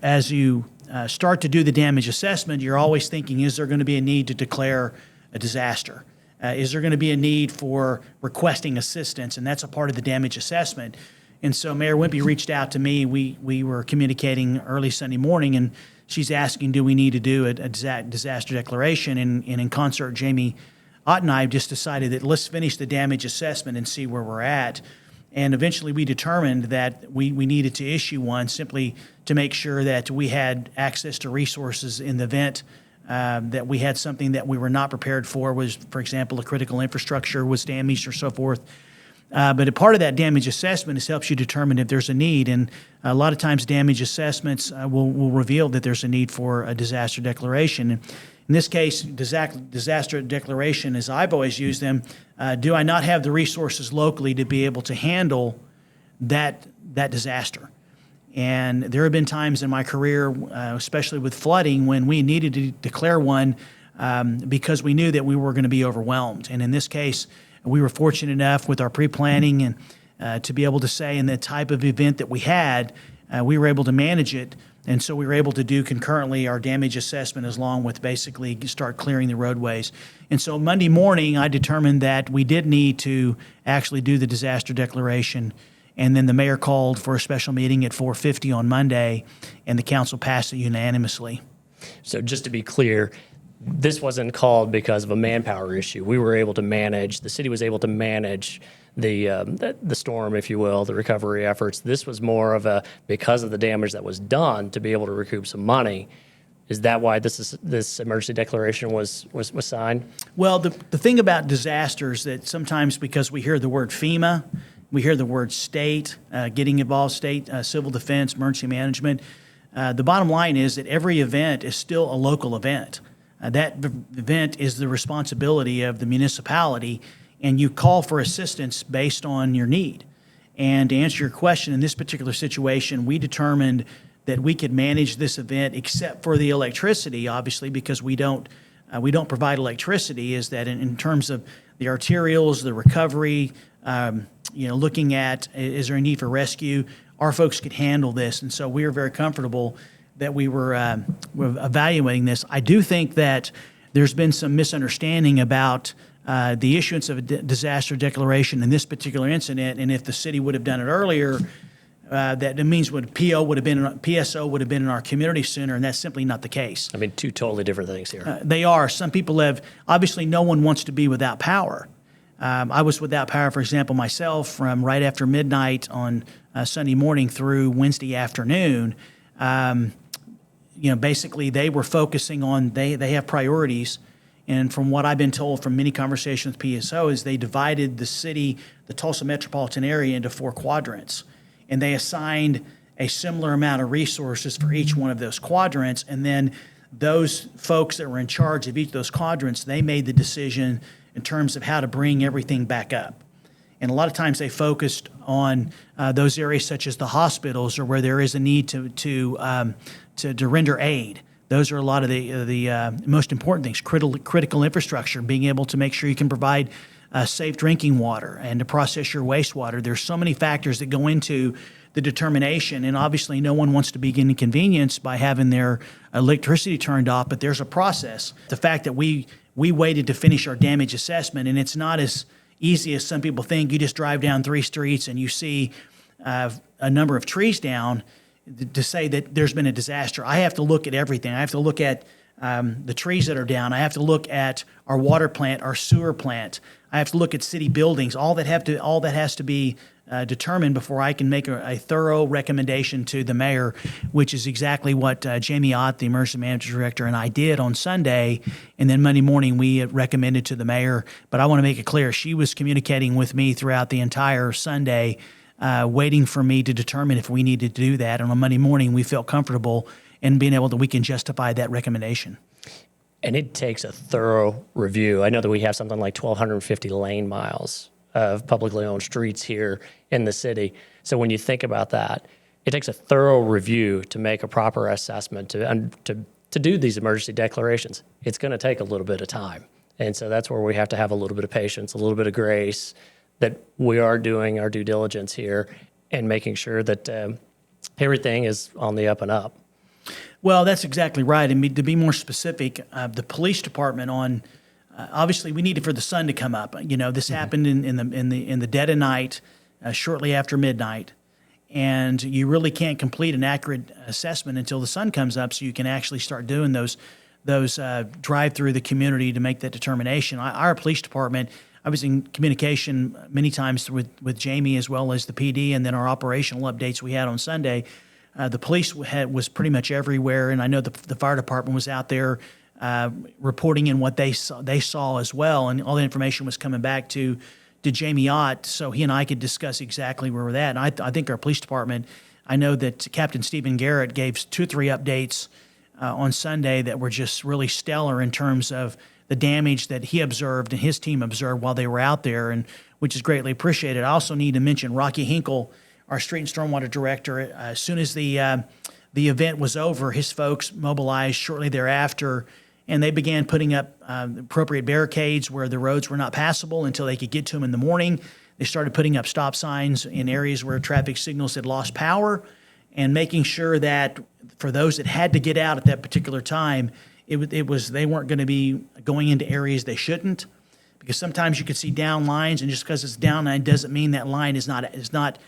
As you start to do the damage assessment, you're always thinking, is there going to be a need to declare a disaster? Is there going to be a need for requesting assistance? And that's a part of the damage assessment. And so Mayor Wimpee reached out to me. We were communicating early Sunday morning, and she's asking, do we need to do a disaster declaration? And in concert, Jamie Ott and I just decided that let's finish the damage assessment and see where we're at. And eventually we determined that we needed to issue one simply to make sure that we had access to resources in the event that we had something that we were not prepared for, was, for example, a critical infrastructure was damaged or so forth. But a part of that damage assessment is helps you determine if there's a need. And a lot of times damage assessments will reveal that there's a need for a disaster declaration. And in this case, disaster declaration, as I've always used them, do I not have the resources locally to be able to handle that disaster? And there have been times in my career, especially with flooding, when we needed to declare one because we knew that we were going to be overwhelmed. And in this case, we were fortunate enough with our pre-planning and to be able to say in the type of event that we had, we were able to manage it. And so we were able to do concurrently our damage assessment along with basically start clearing the roadways. And so Monday morning, I determined that we did need to actually do the disaster declaration. And then the mayor called for a special meeting at 4:50 on Monday, and the council passed it unanimously. So just to be clear, this wasn't called because of a manpower issue. We were able to manage, the city was able to manage the storm, if you will, the recovery efforts. This was more of because of the damage that was done, to be able to recoup some money. Is that why this emergency declaration was signed? Well, the thing about disasters that sometimes, because we hear the word FEMA, we hear the word state, getting involved, state civil defense, emergency management, the bottom line is that every event is still a local event. That event is the responsibility of the municipality, and you call for assistance based on your need. And to answer your question, in this particular situation, we determined that we could manage this event except for the electricity, obviously, because we don't provide electricity, is that in terms of the arterials, the recovery, looking at is there a need for rescue, our folks could handle this. And so we are very comfortable that we were evaluating this. I do think that there's been some misunderstanding about the issuance of a disaster declaration in this particular incident, and if the city would have done it earlier, that it means PSO would have been in our community sooner, and that's simply not the case. I mean, two totally different things here. They are. Some people have, obviously no one wants to be without power. I was without power, for example, myself from right after midnight on Sunday morning through Wednesday afternoon. Basically they were focusing on, they have priorities, And from what I've been told from many conversations with PSO is they divided the city, the Tulsa metropolitan area, into 4 quadrants. And they assigned a similar amount of resources for each one of those quadrants. And then those folks that were in charge of each of those quadrants, they made the decision in terms of how to bring everything back up. And a lot of times they focused on those areas such as the hospitals or where there is a need to render aid. Those are a lot of the most important things, critical infrastructure, being able to make sure you can provide safe drinking water and to process your wastewater. There's so many factors that go into the determination, and obviously no one wants to be inconvenienced by having their electricity turned off, but there's a process. The fact that we waited to finish our damage assessment, and it's not as easy as some people think. You just drive down 3 streets and you see a number of trees down to say that there's been a disaster. I have to look at everything. I have to look at the trees that are down. I have to look at our water plant, our sewer plant. I have to look at city buildings. All that has to be determined before I can make a thorough recommendation to the mayor, which is exactly what Jamie Ott, the emergency management director, and I did on Sunday. And then Monday morning, we recommended to the mayor. But I want to make it clear, she was communicating with me throughout the entire Sunday, waiting for me to determine if we needed to do that. And on Monday morning, we felt comfortable in being able we can justify that recommendation. And it takes a thorough review. I know that we have something like 1,250 lane miles of publicly owned streets here in the city. So when you think about that, it takes a thorough review to make a proper assessment to do these emergency declarations. It's going to take a little bit of time. And so that's where we have to have a little bit of patience, a little bit of grace, that we are doing our due diligence here and making sure that everything is on the up and up. Well, that's exactly right. And to be more specific, the police department obviously we needed for the sun to come up. This happened in the dead of night, shortly after midnight, and you really can't complete an accurate assessment until the sun comes up, so you can actually start doing those drive through the community to make that determination. Our police department, I was in communication many times with Jamie as well as the PD, and then our operational updates we had on Sunday. The police was pretty much everywhere, and I know the fire department was out there reporting in what they saw as well, and all the information was coming back to Jamie Ott, so he and I could discuss exactly where we're at. And I think our police department, I know that Captain Stephen Garrett gave 2 or 3 updates on Sunday that were just really stellar in terms of the damage that he observed and his team observed while they were out there, and which is greatly appreciated. I also need to mention Rocky Hinkle, our street and stormwater director. As soon as the event was over, his folks mobilized shortly thereafter, and they began putting up appropriate barricades where the roads were not passable until they could get to them in the morning. They started putting up stop signs in areas where traffic signals had lost power, and making sure that for those that had to get out at that particular time, they weren't going to be going into areas they shouldn't, because sometimes you could see down lines, and just because it's down line doesn't mean that line is not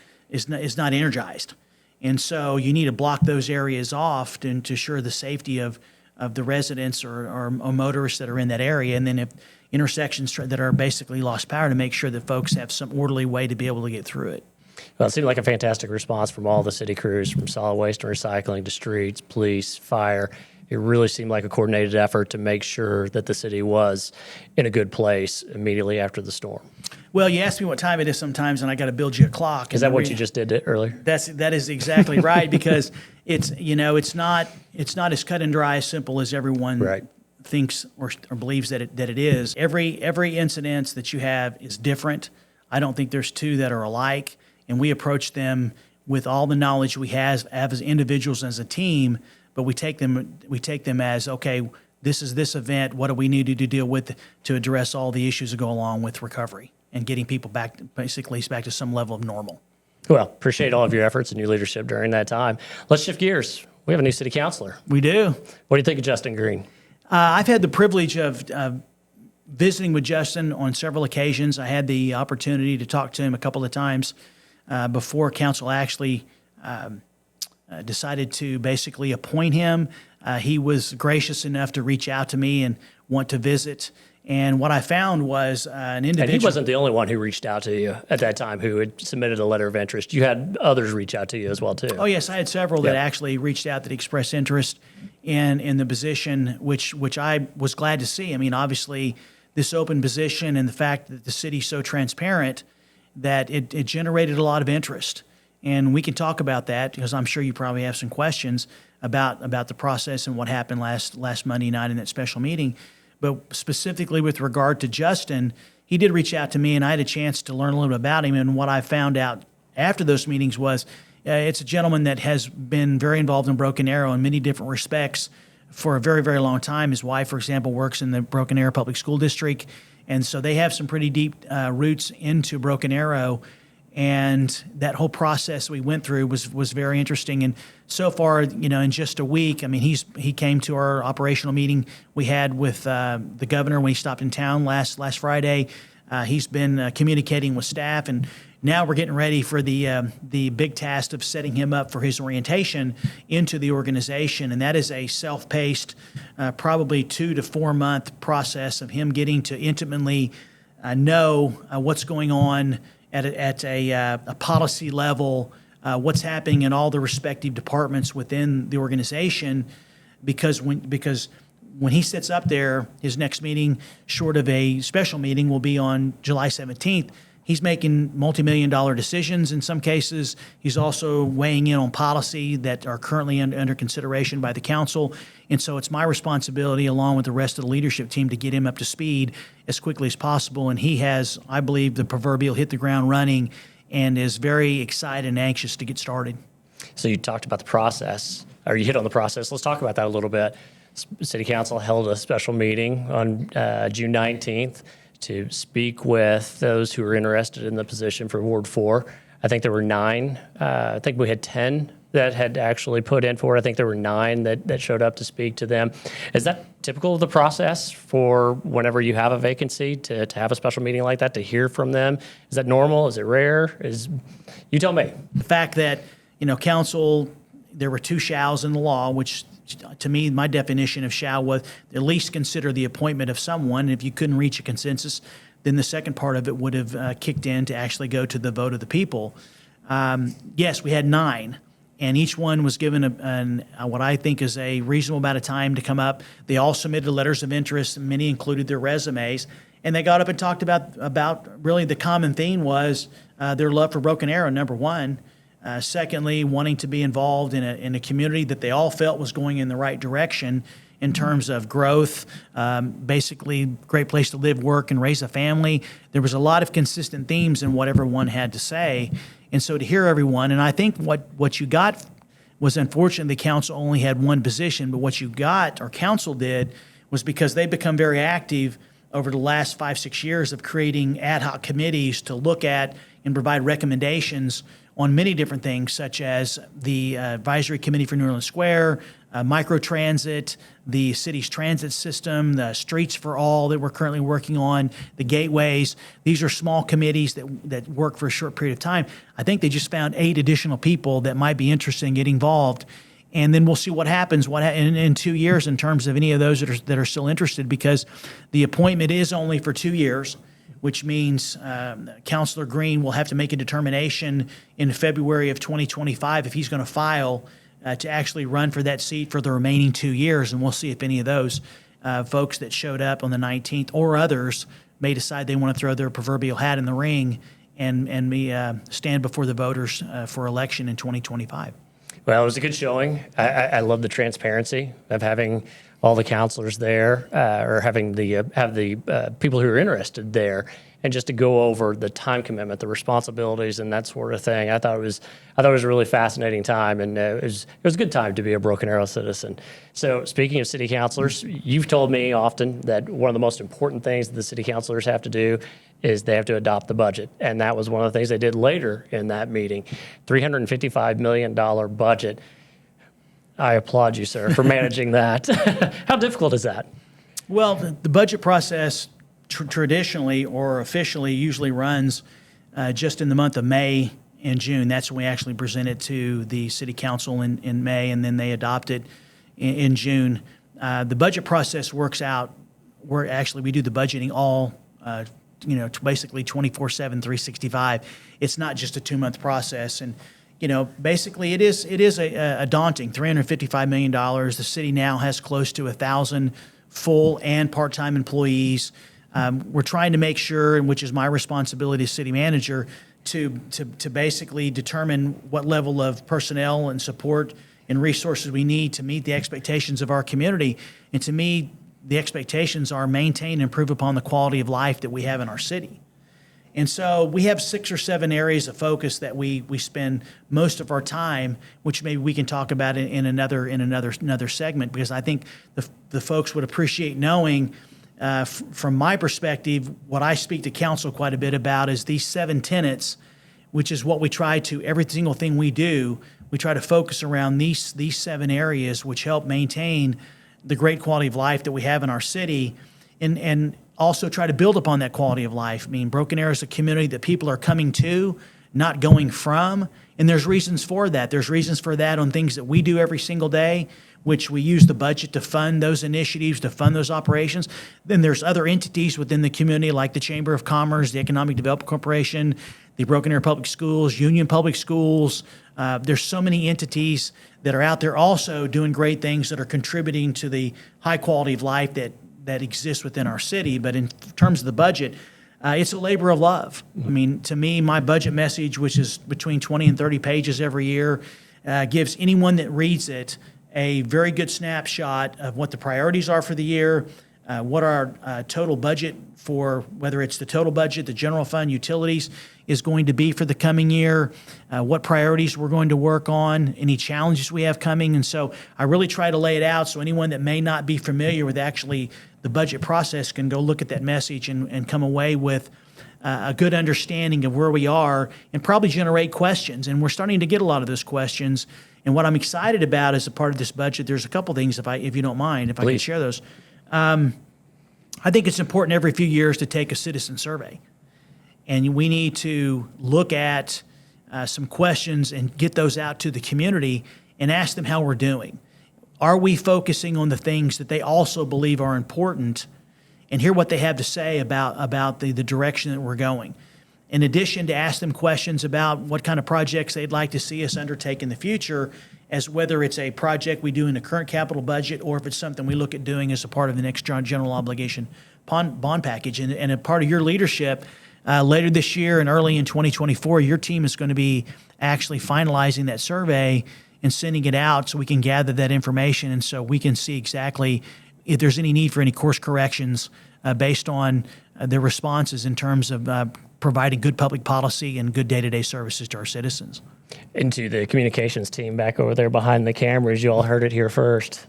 energized. And so you need to block those areas off to ensure the safety of the residents or motorists that are in that area. And then if intersections that are basically lost power, to make sure that folks have some orderly way to be able to get through it. Well, it seemed like a fantastic response from all the city crews, from solid waste and recycling to streets, police, fire. It really seemed like a coordinated effort to make sure that the city was in a good place immediately after the storm. Well, you ask me what time it is sometimes, and I got to build you a clock. Is that what you just did earlier? That is exactly right, because it's not as cut and dry, as simple as everyone thinks or believes that it is. Every incident that you have is different. I don't think there's 2 that are alike, and we approach them with all the knowledge we have as individuals and as a team. But we take them as, okay, this is this event. What do we need to deal with to address all the issues that go along with recovery and getting people back to some level of normal. Well, appreciate all of your efforts and your leadership during that time. Let's shift gears. We have a new city councilor. We do. What do you think of Justin Green? I've had the privilege of visiting with Justin on several occasions. I had the opportunity to talk to him a couple of times before council actually decided to basically appoint him. he was gracious enough to reach out to me and want to visit. And what I found was an individual. And he wasn't the only one who reached out to you at that time who had submitted a letter of interest. You had others reach out to you as well, too. Oh, yes. I had several that actually reached out that expressed interest in the position, which I was glad to see. I mean, obviously, this open position and the fact that the city's so transparent that it generated a lot of interest. And we can talk about that because I'm sure you probably have some questions about the process and what happened last Monday night in that special meeting. But specifically with regard to Justin, he did reach out to me, and I had a chance to learn a little bit about him. And what I found out after those meetings was it's a gentleman that has been very involved in Broken Arrow in many different respects for a very, very long time. His wife, for example, works in the Broken Arrow Public School District. And so they have some pretty deep roots into Broken Arrow. And that whole process we went through was very interesting. And so far, in just a week, I mean, he came to our operational meeting we had with the governor when he stopped in town last Friday. He's been communicating with staff, and now we're getting ready for the big task of setting him up for his orientation into the organization. And that is a self-paced, probably 2 to 4 month process of him getting to intimately know what's going on at a policy level, what's happening in all the respective departments within the organization, because when he sits up there, his next meeting, short of a special meeting, will be on July 17th. He's making multi-million-dollar decisions in some cases. He's also weighing in on policy that are currently under consideration by the council. And so it's my responsibility, along with the rest of the leadership team, to get him up to speed as quickly as possible. And he has, I believe, the proverbial hit the ground running and is very excited and anxious to get started. So you talked about the process, or you hit on the process. Let's talk about that a little bit. City Council held a special meeting on June 19th to speak with those who were interested in the position for Ward 4. I think there were 9. I think we had 10 that had actually put in for it. I think there were 9 that showed up to speak to them. Is that typical of the process for whenever you have a vacancy to have a special meeting like that, to hear from them? Is that normal? Is it rare? You tell me. The fact that, council, there were 2 shalls in the law, which to me, my definition of shall was at least consider the appointment of someone. And if you couldn't reach a consensus, then the second part of it would have kicked in to actually go to the vote of the people. Yes, we had 9, and each one was given what I think is a reasonable amount of time to come up. They all submitted letters of interest. Many included their resumes, and they got up and talked about really the common theme was their love for Broken Arrow, number one. Secondly, wanting to be involved in a community that they all felt was going in the right direction in terms of growth, basically great place to live, work, and raise a family. There was a lot of consistent themes in what everyone had to say. And so to hear everyone, and I think what you got was, unfortunately, the council only had one position, but what you got, or council did, was because they've become very active over the last 5-6 years of creating ad hoc committees to look at and provide recommendations on many different things, such as the Advisory Committee for New Orleans Square, microtransit, the city's transit system, the Streets for All that we're currently working on, the gateways. These are small committees that work for a short period of time. I think they just found 8 additional people that might be interested in getting involved. And then we'll see what happens in 2 years in terms of any of those that are still interested, because the appointment is only for 2 years, which means Councilor Green will have to make a determination in February of 2025 if he's going to file to actually run for that seat for the remaining 2 years. And we'll see if any of those folks that showed up on the 19th or others may decide they want to throw their proverbial hat in the ring and stand before the voters for election in 2025. Well, it was a good showing. I love the transparency of having all the counselors there, or having the people who are interested there, and just to go over the time commitment, the responsibilities, and that sort of thing. I thought it was a really fascinating time, and it was a good time to be a Broken Arrow citizen. So, speaking of city councilors, you've told me often that one of the most important things that the city councilors have to do is they have to adopt the budget, and that was one of the things they did later in that meeting. $355 million budget. I applaud you, sir, for managing that. How difficult is that? Well, the budget process traditionally or officially usually runs just in the month of May and June. That's when we actually present it to the city council in May, and then they adopt it in June. The budget process works out. We do the budgeting all, basically 24/7, 365. It's not just a 2-month process. And, basically it is a daunting $355 million. The city now has close to 1,000 full and part-time employees. We're trying to make sure, and which is my responsibility as city manager, to basically determine what level of personnel and support and resources we need to meet the expectations of our community. And to me, the expectations are maintain and improve upon the quality of life that we have in our city. And so we have 6 or 7 areas of focus that we spend most of our time, which maybe we can talk about in another segment, because I think the folks would appreciate knowing, from my perspective, what I speak to council quite a bit about is these 7 tenets, which is what we try to, every single thing we do, we try to focus around these 7 areas, which help maintain the great quality of life that we have in our city, and also try to build upon that quality of life. I mean, Broken Arrow is a community that people are coming to, not going from, and there's reasons for that. There's reasons for that on things that we do every single day, which we use the budget to fund those initiatives, to fund those operations. Then there's other entities within the community like the Chamber of Commerce, the Economic Development Corporation, the Broken Arrow Public Schools, Union Public Schools. There's so many entities that are out there also doing great things that are contributing to the high quality of life that exists within our city. But in terms of the budget, it's a labor of love. I mean, to me, my budget message, which is between 20 and 30 pages every year, gives anyone that reads it a very good snapshot of what the priorities are for the year, what our total budget for, whether it's the total budget, the general fund, utilities, is going to be for the coming year, what priorities we're going to work on, any challenges we have coming. And so I really try to lay it out so anyone that may not be familiar with actually the budget process can go look at that message and come away with a good understanding of where we are and probably generate questions. And we're starting to get a lot of those questions. And what I'm excited about as a part of this budget, there's a couple things, if you don't mind, if I can share those. I think it's important every few years to take a citizen survey. And we need to look at some questions and get those out to the community and ask them how we're doing. Are we focusing on the things that they also believe are important, and hear what they have to say about the direction that we're going? In addition, to ask them questions about what kind of projects they'd like to see us undertake in the future, as whether it's a project we do in the current capital budget or if it's something we look at doing as a part of the next general obligation bond package. And a part of your leadership, later this year and early in 2024, your team is going to be actually finalizing that survey and sending it out so we can gather that information, and so we can see exactly if there's any need for any course corrections based on the responses in terms of providing good public policy and good day-to-day services to our citizens. And to the communications team back over there behind the cameras, you all heard it here first.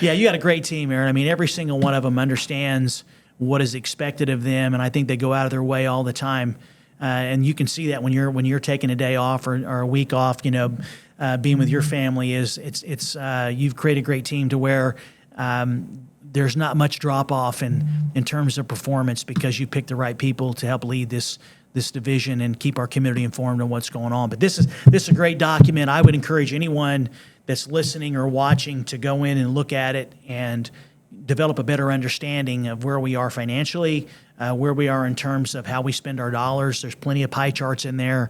Yeah, you got a great team, Aaron. I mean, every single one of them understands what is expected of them, and I think they go out of their way all the time. And you can see that when you're taking a day off or a week off, being with your family you've created a great team to where there's not much drop off in terms of performance, because you picked the right people to help lead this division and keep our community informed on what's going on. But this is a great document. I would encourage anyone that's listening or watching to go in and look at it and develop a better understanding of where we are financially, where we are in terms of how we spend our dollars. There's plenty of pie charts in there.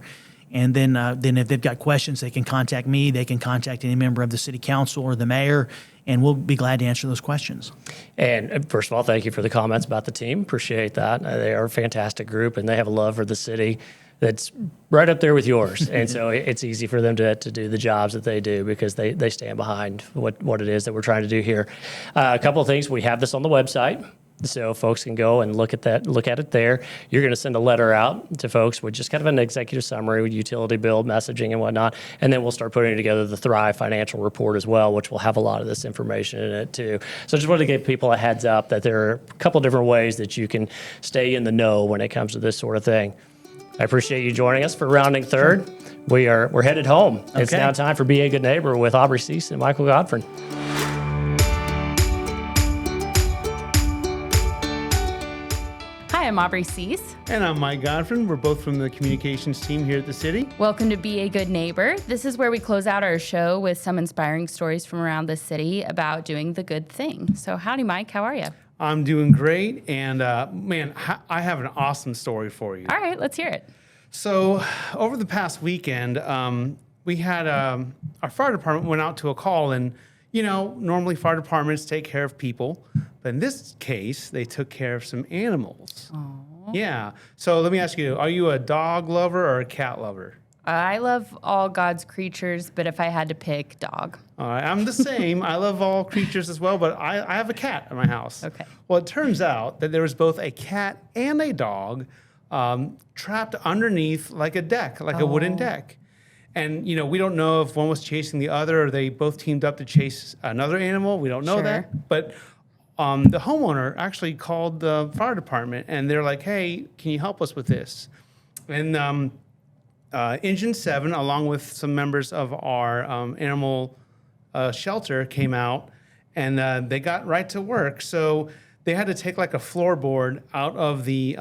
And then if they've got questions, they can contact me. They can contact any member of the city council or the mayor, and we'll be glad to answer those questions. And first of all, thank you for the comments about the team. Appreciate that. They are a fantastic group, and they have a love for the city that's right up there with yours. And so it's easy for them to do the jobs that they do because they stand behind what it is that we're trying to do here. A couple of things. We have this on the website, so folks can go and look at it there. You're going to send a letter out to folks with just kind of an executive summary with utility bill messaging and whatnot, and then we'll start putting together the Thrive financial report as well, which will have a lot of this information in it too. So I just wanted to give people a heads up that there are a couple different ways that you can stay in the know when it comes to this sort of thing. I appreciate you joining us for Rounding Third. We're headed home. Okay. It's now time for Be a Good Neighbor with Aubrey Cease and Michael Godfrey. Hi, I'm Aubrey Cease. And I'm Mike Godfrey. We're both from the communications team here at the city. Welcome to Be a Good Neighbor. This is where we close out our show with some inspiring stories from around the city about doing the good thing. So howdy, Mike. How are you? I'm doing great. And man, I have an awesome story for you. All right, let's hear it. So over the past weekend, we had our fire department went out to a call, and normally fire departments take care of people, but in this case, they took care of some animals. Aww. Yeah. So let me ask you, are you a dog lover or a cat lover? I love all God's creatures, but if I had to pick, dog. All right, I'm the same. I love all creatures as well, but I have a cat in my house. Okay. Well, it turns out that there was both a cat and a dog trapped underneath like a deck, like a wooden deck. And, we don't know if one was chasing the other or they both teamed up to chase another animal. We don't know that. But the homeowner actually called the fire department, and they're like, hey, can you help us with this? And Engine 7, along with some members of our animal shelter, came out, and they got right to work. So they had to take like a floorboard out of the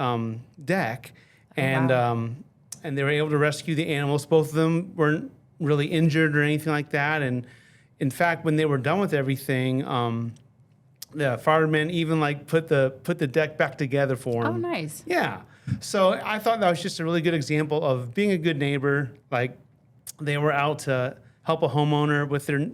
deck, and they were able to rescue the animals. Both of them weren't really injured or anything like that. And in fact, when they were done with everything, the firemen even put the deck back together for them. Oh, nice. Yeah. So I thought that was just a really good example of being a good neighbor. Like, they were out to help a homeowner with their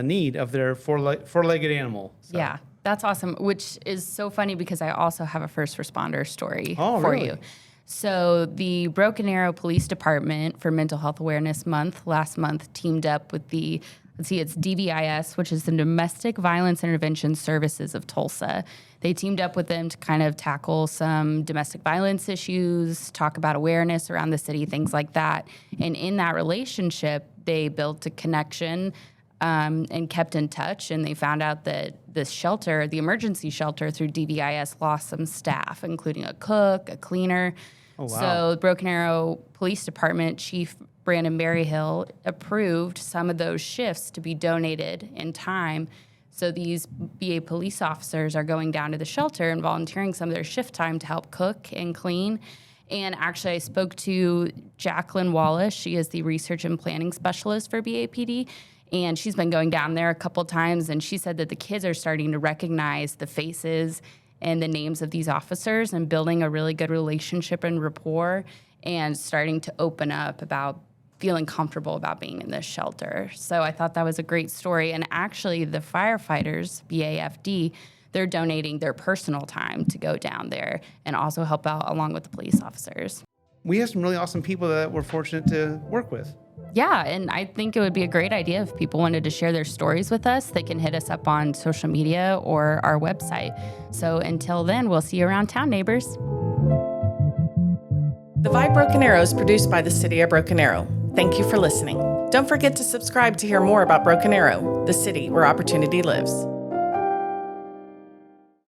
need of their four-legged animal. So. Yeah, that's awesome, which is so funny because I also have a first responder story for really? You. So the Broken Arrow Police Department for Mental Health Awareness Month last month teamed up with it's DVIS, which is the Domestic Violence Intervention Services of Tulsa. They teamed up with them to kind of tackle some domestic violence issues, talk about awareness around the city, things like that. And in that relationship, they built a connection and kept in touch. And they found out that this shelter, the emergency shelter through DVIS, lost some staff, including a cook, a cleaner. Oh, wow. So the Broken Arrow Police Department Chief Brandon Berryhill approved some of those shifts to be donated in time. So these BA police officers are going down to the shelter and volunteering some of their shift time to help cook and clean. And actually, I spoke to Jacqueline Wallace. She is the research and planning specialist for BAPD. And she's been going down there a couple times. And she said that the kids are starting to recognize the faces and the names of these officers and building a really good relationship and rapport and starting to open up about feeling comfortable about being in this shelter. So I thought that was a great story. And actually, the firefighters, BAFD, they're donating their personal time to go down there and also help out along with the police officers. We have some really awesome people that we're fortunate to work with. Yeah, and I think it would be a great idea if people wanted to share their stories with us. They can hit us up on social media or our website. So until then, we'll see you around town, neighbors. The Vibe Broken Arrow is produced by the City of Broken Arrow. Thank you for listening. Don't forget to subscribe to hear more about Broken Arrow, the city where opportunity lives.